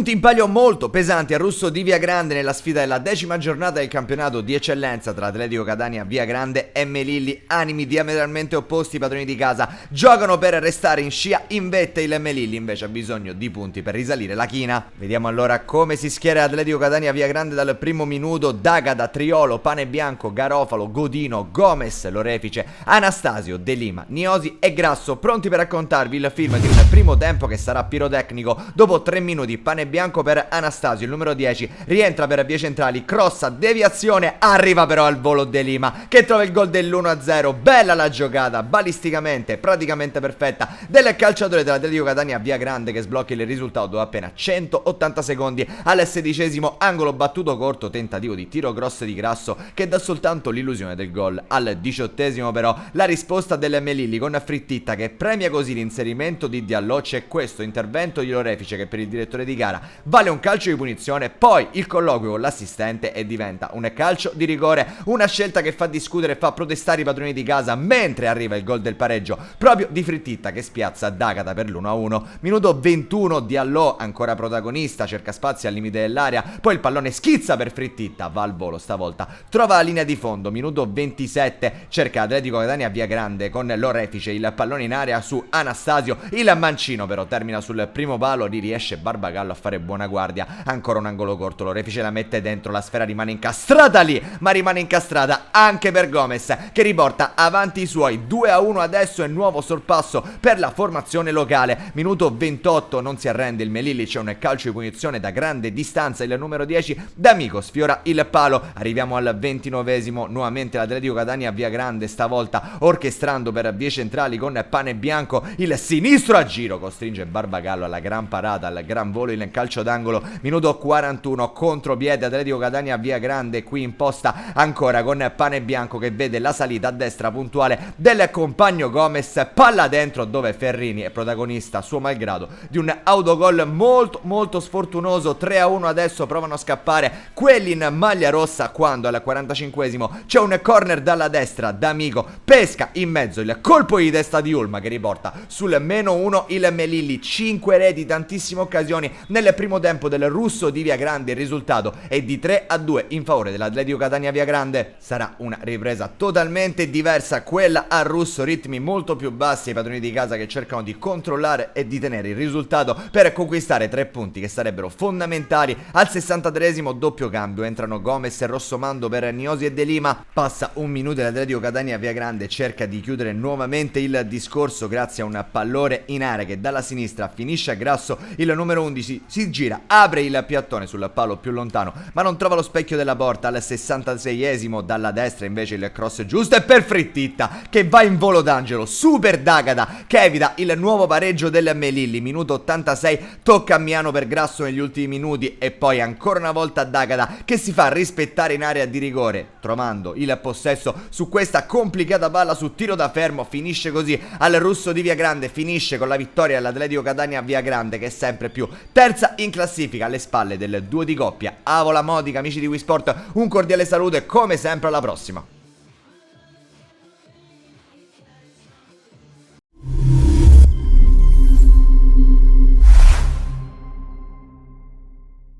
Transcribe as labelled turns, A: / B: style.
A: Punti in palio molto pesanti al russo di Viagrande nella sfida della 10ª giornata del campionato di eccellenza tra Atletico Catania Viagrande e Melilli. Animi diametralmente opposti, padroni di casa giocano per restare in scia in vetta. Il Melilli invece ha bisogno di punti per risalire la china. Vediamo allora come si schiera Atletico Catania Viagrande dal primo minuto. D'Agata, Triolo, Panebianco, Garofalo, Godino, Gomez, Lorefice, Anastasio, De Lima, Niosi e Grasso, pronti per raccontarvi il film di un primo tempo che sarà pirotecnico. Dopo 3 minuti Panebianco per Anastasio, il numero 10 rientra per vie centrali, crossa, deviazione, arriva però al volo De Lima che trova il gol dell'1-0. Bella la giocata, balisticamente praticamente perfetta del calciatore dell'Atletico Catania Viagrande che sblocca il risultato dopo appena 180 secondi. Al 16esimo angolo battuto corto, tentativo di tiro grosso di Grasso che dà soltanto l'illusione del gol. Al 18esimo però la risposta del Melilli con Frittitta che premia così l'inserimento di Diallo. C'è questo intervento di Lorefice che per il direttore di gara vale un calcio di punizione, poi il colloquio con l'assistente e diventa un calcio di rigore, una scelta che fa discutere e fa protestare i padroni di casa, mentre arriva il gol del pareggio proprio di Frittitta che spiazza D'Agata per l'1-1. Minuto 21, Diallo ancora protagonista, cerca spazio al limite dell'area, poi il pallone schizza per Frittitta, va al volo stavolta, trova la linea di fondo. Minuto 27, cerca Atletico Catania Viagrande con Lorefice, il pallone in area su Anastasio, il mancino però termina sul primo palo, lì riesce Barbagallo a fare buona guardia, ancora un angolo corto, Lorefice la mette dentro, la sfera rimane incastrata lì, ma rimane incastrata anche per Gomez che riporta avanti i suoi. 2-1 adesso e nuovo sorpasso per la formazione locale. Minuto 28, non si arrende il Melilli, c'è un calcio di punizione da grande distanza, il numero 10 D'Amico sfiora il palo. Arriviamo al 29esimo, nuovamente l'Atletico Catania Viagrande, stavolta orchestrando per vie centrali con Panebianco, il sinistro a giro costringe Barbagallo alla gran parata, al gran volo in calcio d'angolo. Minuto 41, contropiede Atletico Catania Viagrande, qui imposta ancora con Panebianco che vede la salita a destra puntuale del compagno Gomez, palla dentro dove Ferrini è protagonista suo malgrado di un autogol molto sfortunoso. 3-1 adesso, provano a scappare quelli in maglia rossa quando al 45esimo c'è un corner dalla destra, D'Amico pesca in mezzo il colpo di testa di Ulma che riporta sul -1 il Melilli. 5 reti, tantissime occasioni nel primo tempo del russo di Viagrande, il risultato è di 3-2 in favore dell'Atletico Catania Viagrande. Sarà una ripresa totalmente diversa quella al russo, ritmi molto più bassi, i padroni di casa che cercano di controllare e di tenere il risultato per conquistare 3 punti che sarebbero fondamentali. Al 63esimo doppio cambio, entrano Gomez e Rossomando per Niosi e De Lima, passa un minuto e l'Atletico Catania Viagrande cerca di chiudere nuovamente il discorso grazie a un pallone in area che dalla sinistra finisce a Grasso, il numero 11 si gira, apre il piattone sul palo più lontano ma non trova lo specchio della porta. Al 66esimo dalla destra invece il cross giusto e per Frittitta che va in volo d'angelo, super D'Agata che evita il nuovo pareggio del Melilli. Minuto 86, tocca a Miano per Grasso negli ultimi minuti e poi ancora una volta D'Agata che si fa rispettare in area di rigore trovando il possesso su questa complicata palla su tiro da fermo. Finisce così al russo di Viagrande, finisce con la vittoria dell'Atletico Catania Viagrande che è sempre più terza in classifica alle spalle del duo di coppia Avola Modica. Amici di Wii Sport, un cordiale saluto e come sempre alla prossima.